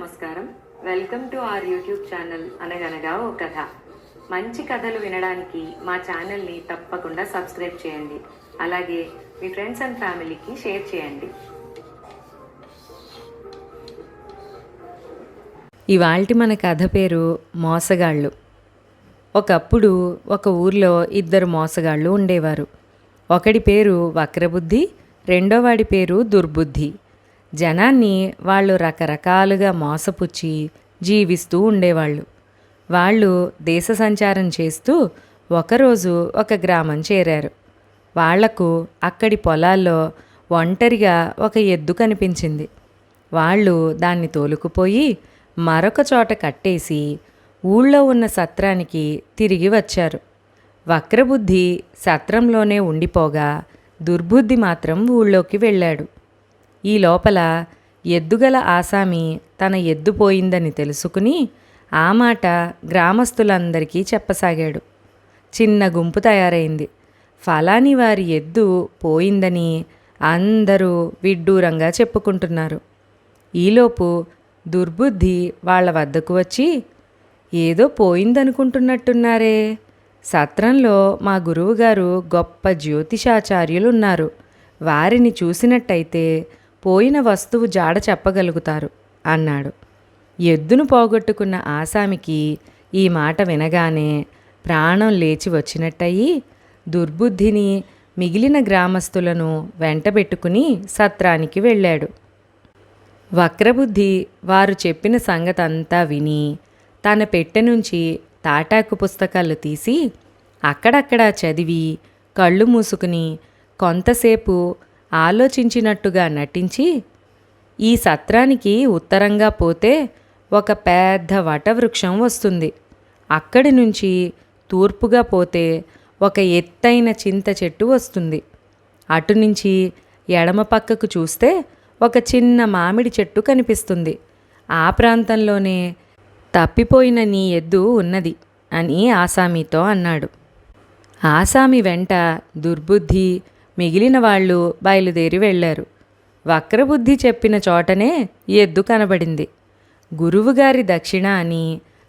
నమస్కారం. Welcome to our YouTube channel అనగనగా ఓ కథ. మంచి కథలు వినడానికి మా ఛానల్ని తప్పకుండా సబ్స్క్రైబ్ చేయండి. అలాగే మీ ఫ్రెండ్స్ అండ్ ఫ్యామిలీకి షేర్ చేయండి. ఇవాల్టి మన కథ పేరు మోసగాళ్ళు. ఒకప్పుడు ఒక ఊర్లో ఇద్దరు మోసగాళ్ళు ఉండేవారు. ఒకడి పేరు వక్రబుద్ధి, రెండోవాడి పేరు దుర్బుద్ధి. జనాన్ని వాళ్ళు రకరకాలుగా మోసపుచ్చి జీవిస్తూ ఉండేవాళ్ళు. వాళ్ళు దేశ సంచారం చేస్తూ ఒకరోజు ఒక గ్రామం చేరారు. వాళ్లకు అక్కడి పొలాల్లో ఒంటరిగా ఒక ఎద్దు కనిపించింది. వాళ్ళు దాన్ని తోలుకుపోయి మరొక చోట కట్టేసి ఊళ్ళో ఉన్న సత్రానికి తిరిగి వచ్చారు. వక్రబుద్ధి సత్రంలోనే ఉండిపోగా దుర్బుద్ధి మాత్రం ఊళ్ళోకి వెళ్ళాడు. ఈ లోపల ఎద్దుగల ఆసామి తన ఎద్దు పోయిందని తెలుసుకుని ఆ మాట గ్రామస్తులందరికీ చెప్పసాగాడు. చిన్న గుంపు తయారైంది. ఫలాని వారి ఎద్దు పోయిందని అందరూ విడ్డూరంగా చెప్పుకుంటున్నారు. ఈలోపు దుర్బుద్ధి వాళ్ళ వద్దకు వచ్చి, ఏదో పోయిందనుకుంటున్నట్టున్నారే, సత్రంలో మా గురువుగారు గొప్ప జ్యోతిషాచార్యులున్నారు. వారిని చూసినట్టయితే పోయిన వస్తువు జాడ చెప్పగలుగుతారు అన్నాడు. ఎద్దును పోగొట్టుకున్న ఆసామికి ఈ మాట వినగానే ప్రాణం లేచి వచ్చినట్టయి దుర్బుద్ధిని మిగిలిన గ్రామస్తులను వెంటబెట్టుకుని సత్రానికి వెళ్ళాడు. వక్రబుద్ధి వారు చెప్పిన సంగతంతా విని తన పెట్టె నుంచి తాటాకు పుస్తకాలు తీసి అక్కడక్కడా చదివి కళ్ళు మూసుకుని కొంతసేపు ఆలోచించినట్టుగా నటించి, ఈ సత్రానికి ఉత్తరంగా పోతే ఒక పెద్ద వటవృక్షం వస్తుంది. అక్కడి నుంచి తూర్పుగా పోతే ఒక ఎత్తైన చింత చెట్టు వస్తుంది. అటు నుంచి ఎడమ పక్కకు చూస్తే ఒక చిన్న మామిడి చెట్టు కనిపిస్తుంది. ఆ ప్రాంతంలోనే తప్పిపోయిన నీ ఎద్దు ఉన్నది అని ఆసామితో అన్నాడు. ఆసామి వెంట దుర్బుద్ధి మిగిలిన వాళ్ళు బయలుదేరి వెళ్ళారు. వక్రబుద్ధి చెప్పిన చోటనే ఎద్దు కనబడింది. గురువుగారి దక్షిణ అని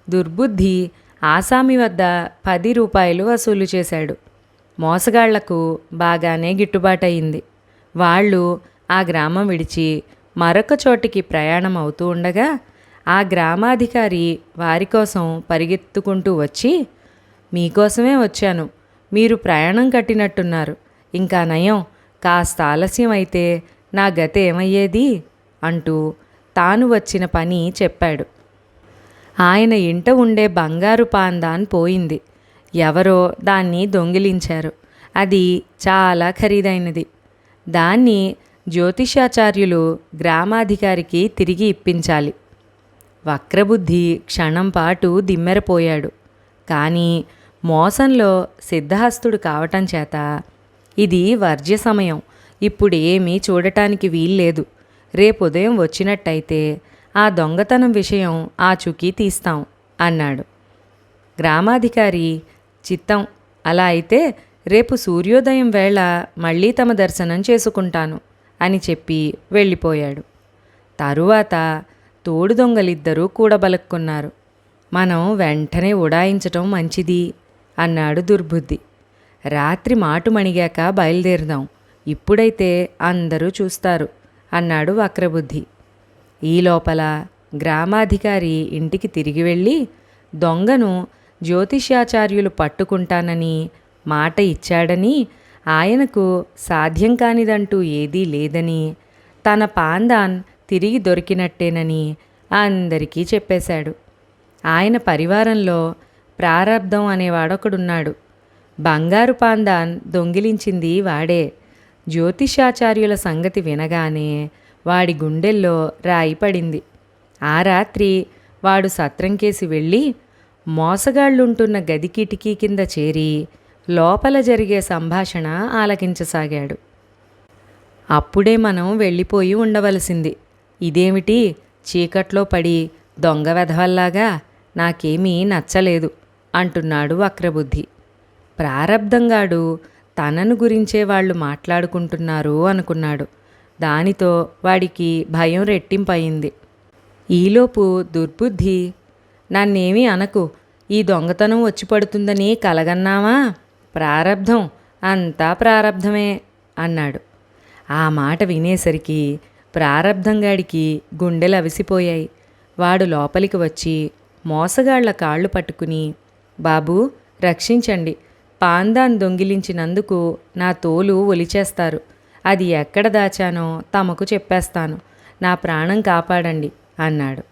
దుర్బుద్ధి ఆసామి వద్ద 10 రూపాయలు వసూలు చేశాడు. మోసగాళ్లకు బాగానే గిట్టుబాటయింది. వాళ్ళు ఆ గ్రామం విడిచి మరొక చోటికి ప్రయాణం అవుతూ ఉండగా ఆ గ్రామాధికారి వారి కోసం పరిగెత్తుకుంటూ వచ్చి, మీకోసమే వచ్చాను, మీరు ప్రయాణం కట్టినట్టున్నారు, ఇంకా నయం, కాస్త ఆలస్యం అయితే నా గతి ఏమయ్యేది అంటూ తాను వచ్చిన పని చెప్పాడు. ఆయన ఇంట ఉండే బంగారు పాందాన్ పోయింది. ఎవరో దాన్ని దొంగిలించారు. అది చాలా ఖరీదైనది. దాన్ని జ్యోతిషాచార్యులు గ్రామాధికారికి తిరిగి ఇప్పించాలి. వక్రబుద్ధి క్షణం పాటు దిమ్మెరపోయాడు. కానీ మోసంలో సిద్ధహస్తుడు కావటం చేత ఇది వర్జ్య సమయం, ఇప్పుడు ఏమీ చూడటానికి వీల్లేదు, రేపు ఉదయం వచ్చినట్టయితే ఆ దొంగతనం విషయం ఆచూకీ తీస్తాం అన్నాడు. గ్రామాధికారి, చిత్తం, అలా అయితే రేపు సూర్యోదయం వేళ మళ్ళీ తమ దర్శనం చేసుకుంటాను అని చెప్పి వెళ్ళిపోయాడు. తరువాత తోడు దొంగలిద్దరూ కూడబలుక్కున్నారు. మనం వెంటనే ఉడాయించటం మంచిది అన్నాడు దుర్బుద్ధి. రాత్రి మాటు మణిగాక బయలుదేరుదాం, ఇప్పుడైతే అందరూ చూస్తారు అన్నాడు వక్రబుద్ధి. ఈ లోపల గ్రామాధికారి ఇంటికి తిరిగి వెళ్ళి దొంగను జ్యోతిష్యాచార్యులు పట్టుకుంటానని మాట ఇచ్చాడని, ఆయనకు సాధ్యం కానిదంటూ ఏదీ లేదని, తన పాందాన్ తిరిగి దొరికినట్టేనని అందరికీ చెప్పేశాడు. ఆయన పరివారంలో ప్రారబ్ధం అనేవాడొకడున్నాడు. బంగారు పాందాన్ దొంగిలించింది వాడే. జ్యోతిషాచార్యుల సంగతి వినగానే వాడి గుండెల్లో రాయి పడింది. ఆ రాత్రి వాడు సత్రంకేసి వెళ్ళి మోసగాళ్లుంటున్న గది కిటికీ కింద చేరి లోపల జరిగే సంభాషణ ఆలకించసాగాడు. అప్పుడే మనం వెళ్ళిపోయి ఉండవలసింది. ఇదేమిటి చీకట్లో పడి దొంగ వెధవల్లాగా, నాకేమీ నచ్చలేదు అంటున్నాడు వక్రబుద్ధి. ప్రారబ్ధంగాడు తనను గురించే వాళ్ళు మాట్లాడుకుంటున్నారు అనుకున్నాడు. దానితో వాడికి భయం రెట్టింపయింది. ఈలోపు దుర్బుద్ధి, నన్నేమీ అనకు, ఈ దొంగతనం వచ్చి పడుతుందని కలగన్నావా? ప్రారబ్ధం, అంతా ప్రారబ్ధమే అన్నాడు. ఆ మాట వినేసరికి ప్రారబ్ధంగాడికి గుండెలు అవిసిపోయాయి. వాడు లోపలికి వచ్చి మోసగాళ్ల కాళ్ళు పట్టుకుని, బాబూ రక్షించండి, పాందాన్ దొంగిలించినందుకు నా తోలు ఒలిచేస్తారు. అది ఎక్కడ దాచానో తమకు చెప్పేస్తాను. నా ప్రాణం కాపాడండి అన్నాడు.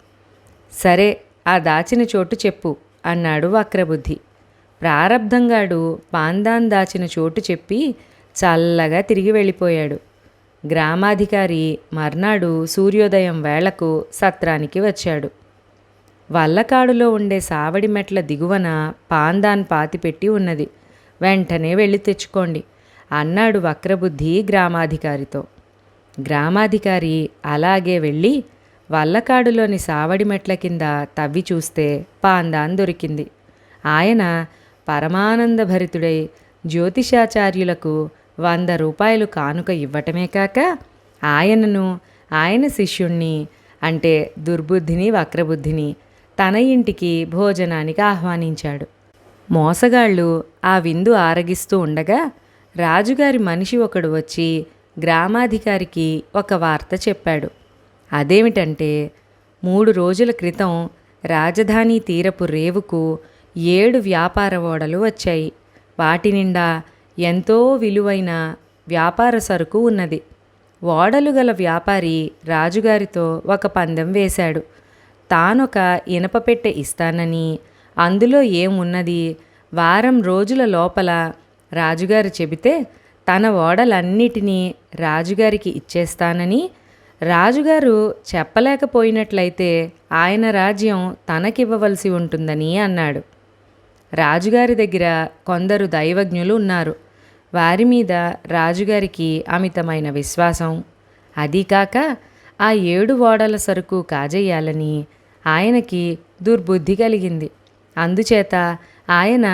సరే, ఆ దాచిన చోటు చెప్పు అన్నాడు వక్రబుద్ధి. ప్రారబ్ధంగాడు పాందాన్ దాచిన చోటు చెప్పి చల్లగా తిరిగి వెళ్ళిపోయాడు. గ్రామాధికారి మర్నాడు సూర్యోదయం వేళకు సత్రానికి వచ్చాడు. వల్లకాడులో ఉండే సావడి మెట్ల దిగువన పాందాన్ పాతిపెట్టి ఉన్నది. వెంటనే వెళ్ళి తెచ్చుకోండి అన్నాడు వక్రబుద్ధి గ్రామాధికారితో. గ్రామాధికారి అలాగే వెళ్ళి వల్లకాడులోని సావడి మెట్ల కింద తవ్వి చూస్తే పాందాన్ దొరికింది. ఆయన పరమానందభరితుడై జ్యోతిషాచార్యులకు 100 రూపాయలు కానుక ఇవ్వటమే కాక ఆయనను, ఆయన శిష్యుణ్ణి అంటే దుర్బుద్ధిని వక్రబుద్ధిని తన ఇంటికి భోజనానికి ఆహ్వానించాడు. మోసగాళ్ళు ఆ విందు ఆరగిస్తూ ఉండగా రాజుగారి మనిషి ఒకడు వచ్చి గ్రామాధికారికి ఒక వార్త చెప్పాడు. అదేమిటంటే 3 రోజుల క్రితం రాజధాని తీరపు రేవుకు 7 వ్యాపార ఓడలు వచ్చాయి. వాటి నిండా ఎంతో విలువైన వ్యాపార సరుకు ఉన్నది. ఓడలు గల వ్యాపారి రాజుగారితో ఒక పందెం వేశాడు. తానొక ఇనప పెట్టె ఇస్తానని, అందులో ఏమున్నది వారం రోజుల లోపల రాజుగారు చెబితే తన ఓడలన్నిటినీ రాజుగారికి ఇచ్చేస్తానని, రాజుగారు చెప్పలేకపోయినట్లయితే ఆయన రాజ్యం తనకివ్వవలసి ఉంటుందని అన్నాడు. రాజుగారి దగ్గర కొందరు దైవజ్ఞులు ఉన్నారు. వారి మీద రాజుగారికి అమితమైన విశ్వాసం. అదీకాక ఆ 7 ఓడల సరుకు కాజేయాలని ఆయనకి దుర్బుద్ధి కలిగింది. అందుచేత ఆయన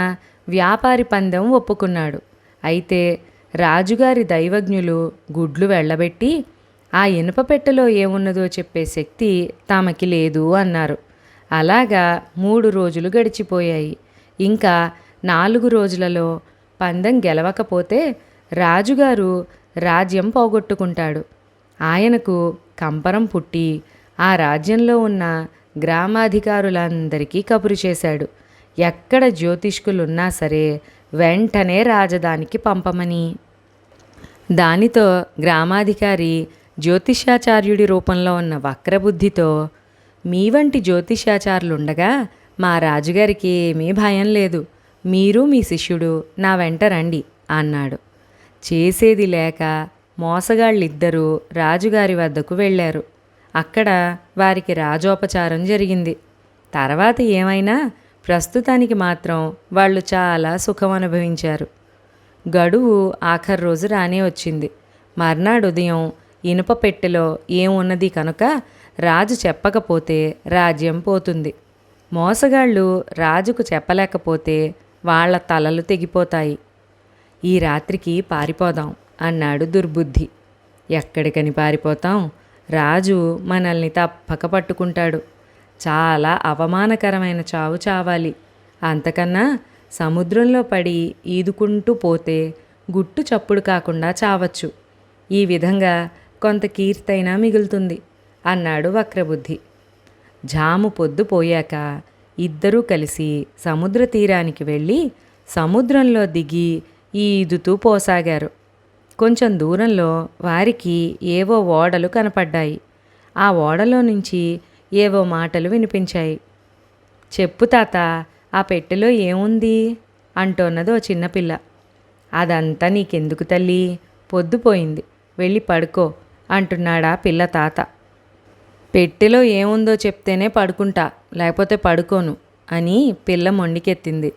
వ్యాపారి పందెం ఒప్పుకున్నాడు. అయితే రాజుగారి దైవజ్ఞులు గుడ్లు వెళ్ళబెట్టి ఆ ఇనుప పెట్టెలో ఏమున్నదో చెప్పే శక్తి తమకి లేదు అన్నారు. అలాగా 3 రోజులు గడిచిపోయాయి. ఇంకా 4 రోజులలో పందెం గెలవకపోతే రాజుగారు రాజ్యం పోగొట్టుకుంటాడు. ఆయనకు కంపరం పుట్టి ఆ రాజ్యంలో ఉన్న గ్రామాధికారులందరికీ కబురు చేశాడు. ఎక్కడ జ్యోతిష్కులున్నా సరే వెంటనే రాజధానికి పంపమని. దానితో గ్రామాధికారి జ్యోతిష్యాచార్యుడి రూపంలో ఉన్న వక్రబుద్ధితో, మీ వంటి జ్యోతిష్యాచారులుండగా మా రాజుగారికి ఏమీ భయం లేదు. మీరు మీ శిష్యుడు నా వెంట రండి అన్నాడు. చేసేది లేక మోసగాళ్ళిద్దరూ రాజుగారి వద్దకు వెళ్ళారు. అక్కడ వారికి రాజోపచారం జరిగింది. తర్వాత ఏమైనా ప్రస్తుతానికి మాత్రం వాళ్ళు చాలా సుఖం అనుభవించారు. గడువు ఆఖరి రోజు రానే వచ్చింది. మర్నాడు ఉదయం ఇనుప పెట్టెలో ఏమున్నది కనుక రాజు చెప్పకపోతే రాజ్యం పోతుంది. మోసగాళ్ళు రాజుకు చెప్పలేకపోతే వాళ్ళ తలలు తెగిపోతాయి. ఈ రాత్రికి పారిపోదాం అన్నాడు దుర్బుద్ధి. ఎక్కడికని పారిపోతాం? రాజు మనల్ని తప్పక పట్టుకుంటాడు. చాలా అవమానకరమైన చావు చావాలి. అంతకన్నా సముద్రంలో పడి ఈదుకుంటూ పోతే గుట్టు చప్పుడు కాకుండా చావచ్చు. ఈ విధంగా కొంత కీర్తైనా మిగులుతుంది అన్నాడు వక్రబుద్ధి. జాము పొద్దు పోయాక ఇద్దరూ కలిసి సముద్ర తీరానికి వెళ్ళి సముద్రంలో దిగి ఈదుతూ పోసాగారు. కొంచెం దూరంలో వారికి ఏవో ఓడలు కనపడ్డాయి. ఆ ఓడలో నుంచి ఏవో మాటలు వినిపించాయి. చెప్పు తాత, ఆ పెట్టెలో ఏముంది అంటోన్నదో చిన్నపిల్ల. అదంతా నీకెందుకు తల్లి, పొద్దుపోయింది, వెళ్ళి పడుకో అంటున్నాడా పిల్ల తాత. పెట్టెలో ఏముందో చెప్తేనే పడుకుంటా, లేకపోతే పడుకోను అని పిల్ల మొండికెత్తింది.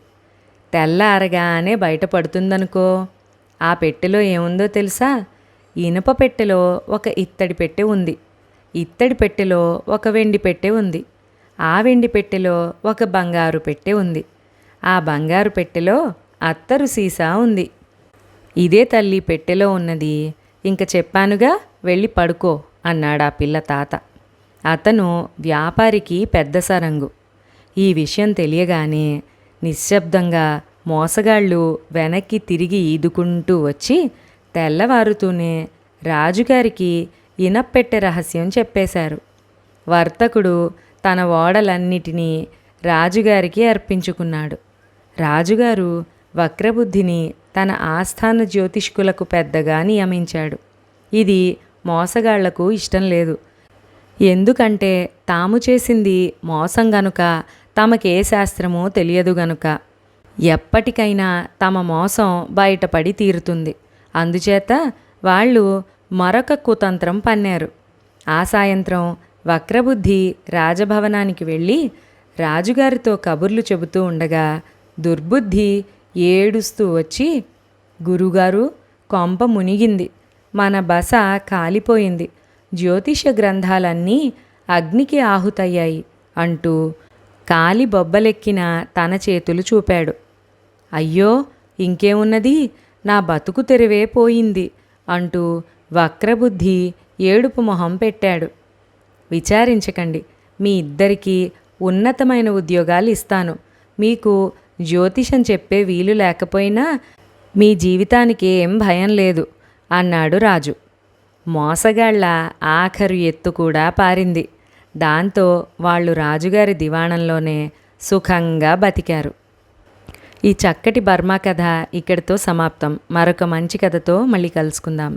తెల్లారగానే బయట పడుతుందనుకో. ఆ పెట్టెలో ఏముందో తెలుసా? ఇనుప పెట్టెలో ఒక ఇత్తడి పెట్టె ఉంది. ఇత్తడి పెట్టెలో ఒక వెండి పెట్టె ఉంది. ఆ వెండి పెట్టెలో ఒక బంగారు పెట్టె ఉంది. ఆ బంగారు పెట్టెలో అత్తరు సీసా ఉంది. ఇదే తల్లి పెట్టెలో ఉన్నది. ఇంక చెప్పానుగా, వెళ్ళి పడుకో అన్నాడా పిల్ల తాత. అతను వ్యాపారికి పెద్ద సరంగు. ఈ విషయం తెలియగానే నిశ్శబ్దంగా మోసగాళ్ళు వెనక్కి తిరిగి ఈదుకుంటూ వచ్చి తెల్లవారుతూనే రాజుగారికి ఇనప్పెట్టె రహస్యం చెప్పేశారు. వర్తకుడు తన ఓడలన్నిటినీ రాజుగారికి అర్పించుకున్నాడు. రాజుగారు వక్రబుద్ధిని తన ఆస్థాన జ్యోతిష్కులకు పెద్దగా నియమించాడు. ఇది మోసగాళ్లకు ఇష్టం లేదు. ఎందుకంటే తాము చేసింది మోసం గనుక, తమకే శాస్త్రమో తెలియదు గనుక ఎప్పటికైనా తమ మోసం బయటపడి తీరుతుంది. అందుచేత వాళ్ళు మరొక కుతంత్రం పన్నారు. ఆ సాయంత్రం వక్రబుద్ధి రాజభవనానికి వెళ్ళి రాజుగారితో కబుర్లు చెబుతూ ఉండగా దుర్బుద్ధి ఏడుస్తూ వచ్చి, గురుగారు, కొంప మునిగింది, మన బస కాలిపోయింది, జ్యోతిష గ్రంథాలన్నీ అగ్నికి ఆహుతయ్యాయి అంటూ కాలి బొబ్బలెక్కిన తన చేతులు చూపాడు. అయ్యో, ఇంకేమున్నది, నా బతుకు తెరివే పోయింది అంటూ వక్రబుద్ధి ఏడుపు మొహం పెట్టాడు. విచారించకండి, మీ ఇద్దరికీ ఉన్నతమైన ఉద్యోగాలు ఇస్తాను. మీకు జ్యోతిషం చెప్పే వీలు లేకపోయినా మీ జీవితానికి ఏం భయం లేదు అన్నాడు రాజు. మోసగాళ్ల ఆఖరు ఎత్తు కూడా పారింది. దాంతో వాళ్ళు రాజుగారి దివాణంలోనే సుఖంగా బతికారు. ఈ చక్కటి బర్మా కథ ఇక్కడితో సమాప్తం. మరొక మంచి కథతో మళ్ళీ కలుసుకుందాం.